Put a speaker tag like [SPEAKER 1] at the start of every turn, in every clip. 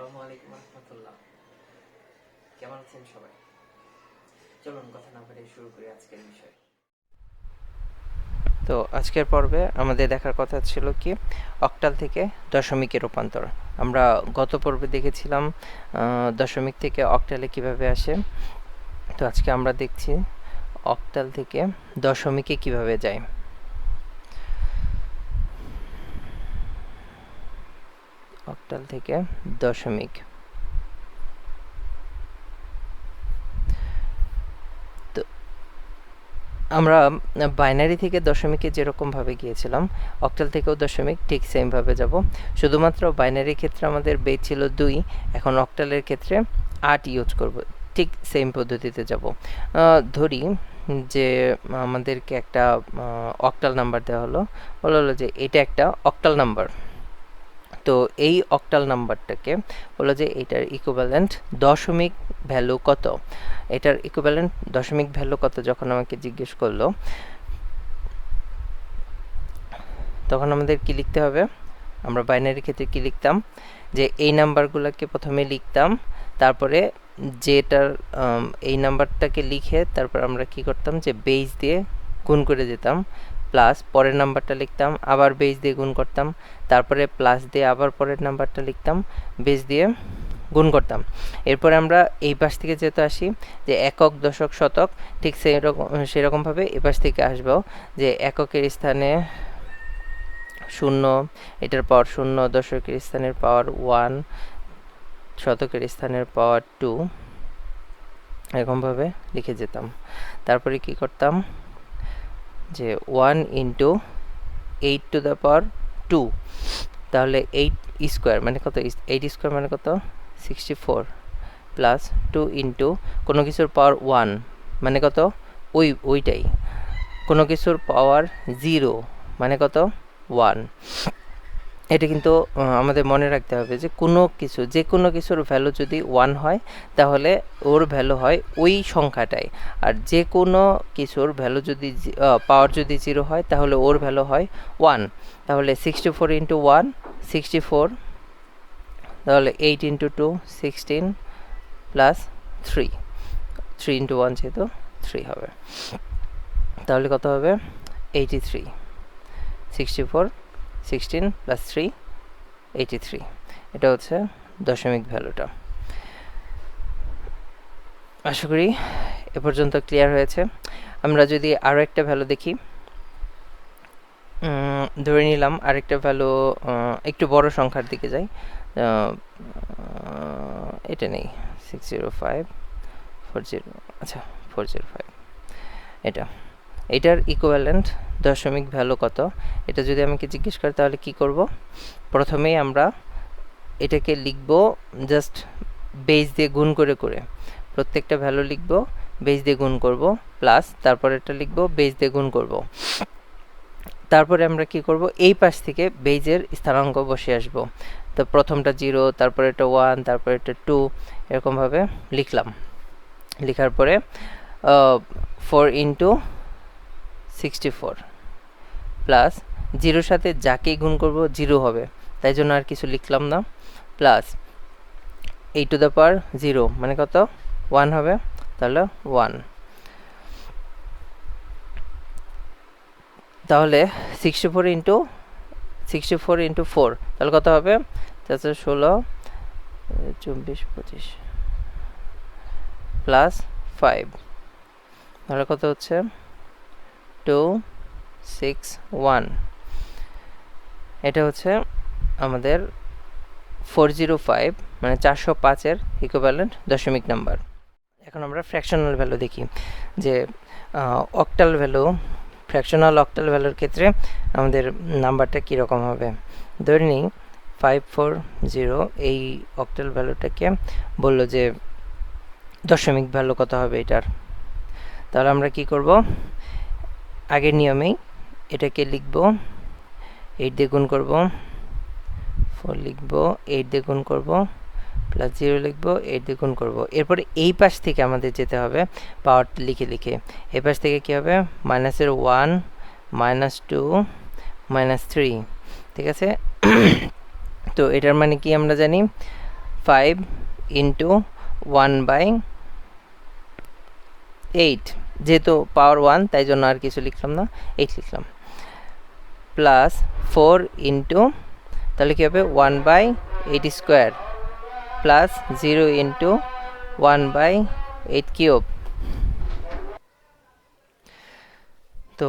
[SPEAKER 1] আসসালামু আলাইকুম রহমতুল্লাহ। কেমন আছেন সবাই? চলুন কথা না বলে শুরু করি আজকের বিষয়। তো আজকের পর্বে আমাদের দেখার কথা ছিল কি অক্টাল থেকে দশমিকে রূপান্তর। আমরা গত পর্বে দেখেছিলাম দশমিক থেকে অক্টালে কিভাবে আসে। তো আজকে আমরা দেখছি অক্টাল থেকে দশমিকে কিভাবে যায়। অক্টাল থেকে দশমিক। তো আমরা বাইনারি থেকে দশমিকে যেরকমভাবে গিয়েছিলাম অক্টাল থেকেও দশমিক ঠিক সেমভাবে যাব, শুধুমাত্র বাইনারির ক্ষেত্রে আমাদের বেজ ছিল 2, এখন অক্টালের ক্ষেত্রে 8 ইউজ করব। ঠিক সেম পদ্ধতিতে যাব। ধরি যে আমাদেরকে একটা অক্টাল নাম্বার দেওয়া হলো, বলা হলো যে এটা একটা অক্টাল নাম্বার। তো এই অক্টাল নাম্বারটাকে বললো যে এটার ইকুইভ্যালেন্ট দশমিক ভ্যালু কত, এটার ইকুইভ্যালেন্ট দশমিক ভ্যালু কত যখন আমাকে জিজ্ঞেস করলো, তখন আমাদের কি লিখতে হবে? আমরা বাইনারি ক্ষেত্রে কি লিখতাম যে এই নাম্বারগুলোকে প্রথমে লিখতাম, তারপরে যেটার এই নাম্বারটাকে লিখে তারপর আমরা কি করতাম যে বেস দিয়ে গুণ করে যেতাম, প্লাস পরের নাম্বারটা লিখতাম, আবার বেস দিয়ে গুণ করতাম, তারপরে প্লাস দিয়ে আবার পরের নাম্বারটা লিখতাম, বেস দিয়ে গুণ করতাম। এরপরে আমরা এই পাশ থেকে যেহেতু আসি যে একক দশক শতক, ঠিক সেরকমভাবে এই পাশ থেকে আসবো যে এককের স্থানে 0, এটার পাওয়ার 0, দশকের স্থানের পাওয়ার 1, শতকের স্থানের পাওয়ার 2, এরকমভাবে লিখে যেতাম। তারপরে কি করতাম যে 1 ইন্টু 8 টু দ্য পাওয়ার 2, তাহলে 8 স্কোয়ার মানে কত, 8 স্কোয়ার মানে কত 64, প্লাস 2 ইন্টু কোনো কিছুর পাওয়ার 1 মানে কত ওইটাই, কোনো কিছুর পাওয়ার 0 মানে কত 1। এটা কিন্তু আমাদের মনে রাখতে হবে যে কোনো কিছু, যে কোনো কিছুর ভ্যালু যদি 1 হয় তাহলে ওর ভ্যালু হয় ওই সংখ্যাটাই, আর যে কোনো কিছুর ভ্যালু যদি পাওয়ার যদি 0 হয় তাহলে ওর ভ্যালু হয় 1। তাহলে 64 ইন্টু 1 64, তাহলে 8 ইন্টু 2 16, প্লাস 3 ইন্টু 1 যেহেতু 3 হবে, তাহলে কত হবে 83। 64 16 প্লাস 3 83, এটা হচ্ছে দশমিক ভ্যালুটা। আশা করি এ পর্যন্ত ক্লিয়ার হয়েছে। আমরা যদি আরও একটা ভ্যালু দেখি, ধরে নিলাম আরেকটা ভ্যালু একটু বড় সংখ্যার দিকে যাই, এটা নেই 60540, আচ্ছা 405, এটার ইকুইভ্যালেন্ট দশমিক ভ্যালু কত এটা যদি আমাকে জিজ্ঞেস করে তাহলে কি করব? প্রথমেই আমরা এটাকে লিখব জাস্ট বেস দিয়ে গুণ করে করে, প্রত্যেকটা ভ্যালু লিখব বেস দিয়ে গুণ করব, প্লাস তারপর এটা লিখব বেস দিয়ে গুণ করব। তারপরে আমরা কি করব, এই পাশ থেকে বেজের স্থানাঙ্ক বসে আসব। তো প্রথমটা 0, তারপরে এটা 1, তারপরে এটা 2, এরকমভাবে লিখলাম। লেখার পরে 4 ইন্টু 64 প্লাস 0 সাথে যাকেই গুণ করব 0 হবে, তাই জন্য আর কিছু লিখলাম না, প্লাস 8 টু দ্য পাওয়ার 0 মানে কত 1 হবে, তাহলে 1। তাহলে 64 ইন্টু 4 তাহলে কত হবে 16 24 25 প্লাস 5, তাহলে কত হচ্ছে 261। এটা হচ্ছে আমাদের 405 মানে 405-এর ইকুইভ্যালেন্ট দশমিক নাম্বার। এখন আমরা ফ্র্যাকশনাল ভ্যালু দেখি যে অক্টাল ভ্যালু, ফ্র্যাকশনাল অক্টাল ভ্যালুর ক্ষেত্রে আমাদের নাম্বারটা কীরকম হবে। ধরে নিই 540, এই অক্টাল ভ্যালুটাকে বললো যে দশমিক ভ্যালু কত হবে এটার। তাহলে আমরা কি করব, আগের নিয়মেই এটাকে লিখব 8 দিয়ে গুণ করব, 4 লিখব, 8 দিয়ে গুণ করব, প্লাস 0 লিখব, 8 দিয়ে গুণ করব। এরপরে এই পাশ থেকে আমাদের যেতে হবে পাওয়ার লিখে লিখে, এই পাশ থেকে কী হবে মাইনাসের 1 -2 -3, ঠিক আছে। তো এটার মানে কি আমরা জানি 5 ইন্টু 1/8, যেহেতু পাওয়ার 1 তাই জন্য আর কিছু লিখলাম না, 8 লিখলাম, প্লাস 4 ইন্টু, তাহলে কী হবে 1/8 স্কোয়ার, প্লাস 0 ইন্টু 1/8 কিউব। তো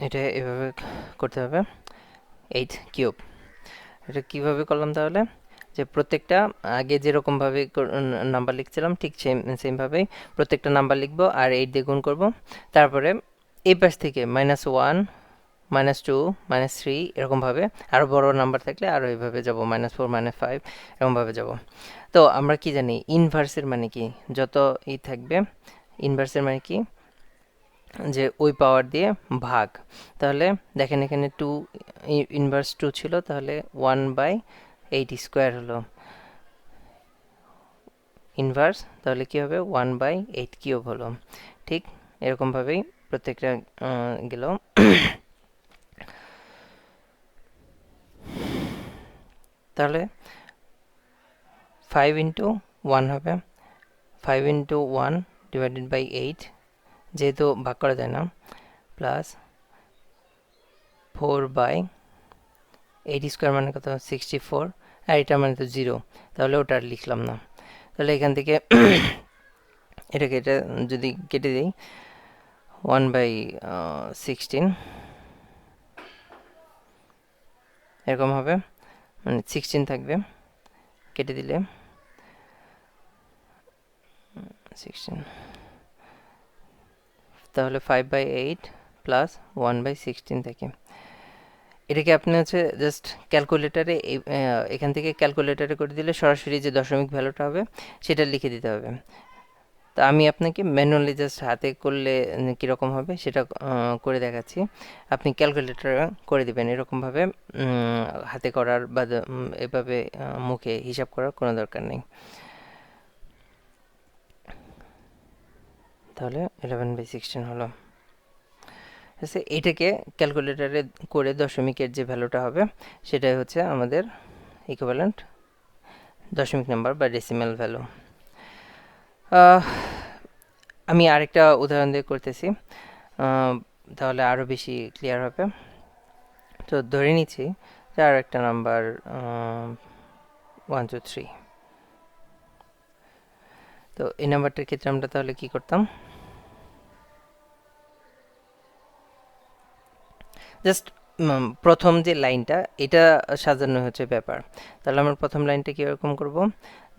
[SPEAKER 1] এটা এভাবে করতে হবে, 8 কিউব। এটা কীভাবে করলাম তাহলে, যে প্রত্যেকটা আগে যেরকমভাবে নাম্বার লিখছিলাম ঠিক সেমভাবেই প্রত্যেকটা নাম্বার লিখবো আর 8 দিয়ে গুণ করবো। তারপরে এই পাশ থেকে -1, -2, -3 এরকমভাবে আরও বড় নাম্বার থাকলে আরও এইভাবে যাব, -4, -5 এরকমভাবে যাব। তো আমরা কি জানি ইনভার্সের মানে কি, যত থাকবে ইনভার্সের মানে কি, যে ওই পাওয়ার দিয়ে ভাগ। তাহলে দেখেন এখানে 2 ইনভার্স 2 ছিল, তাহলে 1/8 স্কোয়ার হলো ইনভার্স, তাহলে কি হবে 1/8 কিউব হলো। ঠিক এরকমভাবেই প্রত্যেকটা গেল। তাহলে 5 ইন্টু 1 হবে, 5 ইন্টু 1 ডিভাইডেড বাই 8, যেহেতু ভাগ করা যায় না, প্লাস 4/8 স্কোয়ার মানে কত 64, আর এটা মানে তো 0, তাহলে ওটা আর লিখলাম না। তাহলে এখান থেকে এটা যদি কেটে দিই 1/16 এরকম হবে, মানে 16 থাকবে, কেটে দিলে 16, তাহলে 5/8 প্লাস 1/16 থাকে। এটাকে আপনি হচ্ছে জাস্ট ক্যালকুলেটারে এখান থেকে ক্যালকুলেটারে করে দিলে সরাসরি যে দশমিক ভ্যালুটা হবে সেটা লিখে দিতে হবে। তো আমি আপনাকে ম্যানুয়ালি জাস্ট হাতে করলে কীরকম হবে সেটা করে দেখাচ্ছি। আপনি ক্যালকুলেটারে করে দিবেন, এরকমভাবে হাতে করার বা এভাবে মুখে হিসাব করার কোনো দরকার নেই। তাহলে 11/16 হলো। আচ্ছা, এটাকে ক্যালকুলেটারে করে দশমিকের যে ভ্যালুটা হবে সেটাই হচ্ছে আমাদের ইকুইভ্যালেন্ট দশমিক নাম্বার বা ডেসিমাল ভ্যালু। আমি আরেকটা উদাহরণ দিয়ে করতেছি, তাহলে আরও বেশি ক্লিয়ার হবে। তো ধরে নিচ্ছি যে আর একটা নাম্বার 1 2 3। তো এই নাম্বারটার ক্ষেত্রে আমরা তাহলে কি করতাম, জাস্ট প্রথম যে লাইনটা এটা সাজানো হচ্ছে ব্যাপার। তাহলে আমরা প্রথম লাইনটা কীরকম করব,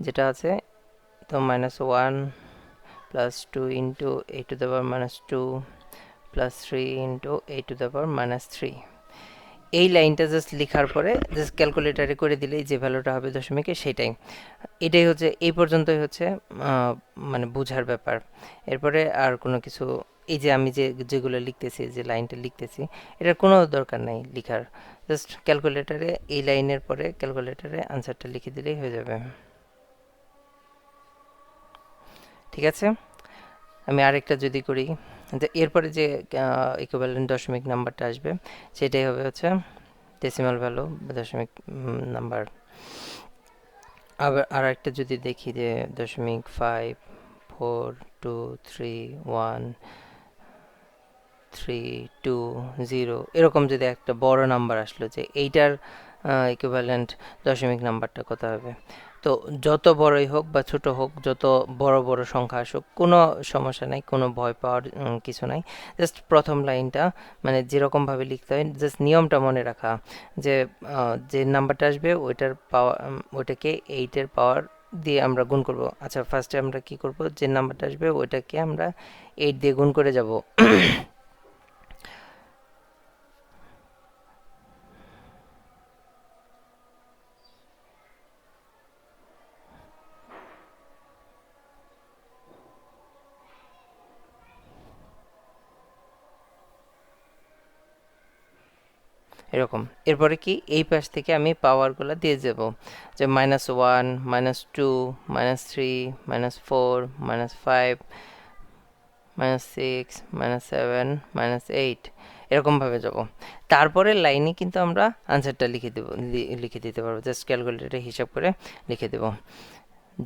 [SPEAKER 1] যেটা আছে তো -1 plus 2 into a⁻², plus 3 into a⁻³ এই লাইনটা জাস্ট লেখার পরে জাস্ট ক্যালকুলেটারে করে দিলেই যে ভ্যালুটা হবে দশমিকে সেটাই। এটাই হচ্ছে এই পর্যন্তই হচ্ছে মানে বোঝার ব্যাপার। এরপরে আর কোনো কিছু, এই যে আমি যেগুলো লিখতেছি, যে লাইনটা লিখতেছি, এটার কোনো দরকার নাই লিখার, জাস্ট ক্যালকুলেটারে এই লাইনের পরে ক্যালকুলেটারে আনসারটা লিখে দিলেই হয়ে যাবে। ঠিক আছে, আমি আরেকটা যদি করি, এরপরে যে ইকুইভ্যালেন্ট দশমিক নাম্বারটা আসবে সেটাই হবে হচ্ছে ডেসিমাল ভ্যালু বা দশমিক নাম্বার। আবার আর একটা যদি দেখি যে 0.5 4 2 3 1 3 2 0 এরকম যদি একটা বড় নাম্বার আসলো, যে এইটার ইকুইভ্যালেন্ট দশমিক নাম্বারটা কত হবে। তো যত বড়ই হোক বা ছোট হোক, যত বড় বড় সংখ্যা আসুক, কোনো সমস্যা নাই, কোনো ভয় পাওয়ার কিছু নাই। জাস্ট প্রথম লাইনটা মানে যেরকমভাবে লিখতে হয়, জাস্ট নিয়মটা মনে রাখা, যে যে নাম্বারটা আসবে ওইটার পাওয়ার, ওইটাকে 8-এর পাওয়ার দিয়ে আমরা গুণ করব। আচ্ছা, ফার্স্টে আমরা কি করব, যে নাম্বারটা আসবে ওইটাকে আমরা 8 দিয়ে গুণ করে যাব। এরকম এরপরে কি এই পাশ থেকে আমি পাওয়ারগুলো দিয়ে যাব, যে -1 -2 -3 -4 -5 -6 -7 -8 এরকমভাবে যাব। তারপরের লাইনে কিন্তু আমরা আনসারটা লিখে দিতে পারবো, জাস্ট ক্যালকুলেটরে হিসাব করে লিখে দেব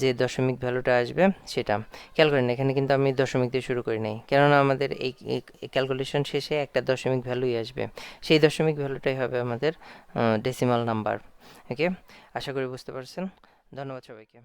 [SPEAKER 1] যে দশমিক ভ্যালুটা আসবে সেটা। খেয়াল করেন এখানে কিন্তু আমি দশমিক দিয়ে শুরু করি নাই, কেননা আমাদের এই ক্যালকুলেশন শেষে একটা দশমিক ভ্যালুই আসবে, সেই দশমিক ভ্যালুটাই হবে আমাদের ডেসিমাল নাম্বার। ওকে, আশা করি বুঝতে পারছেন। ধন্যবাদ সবাইকে।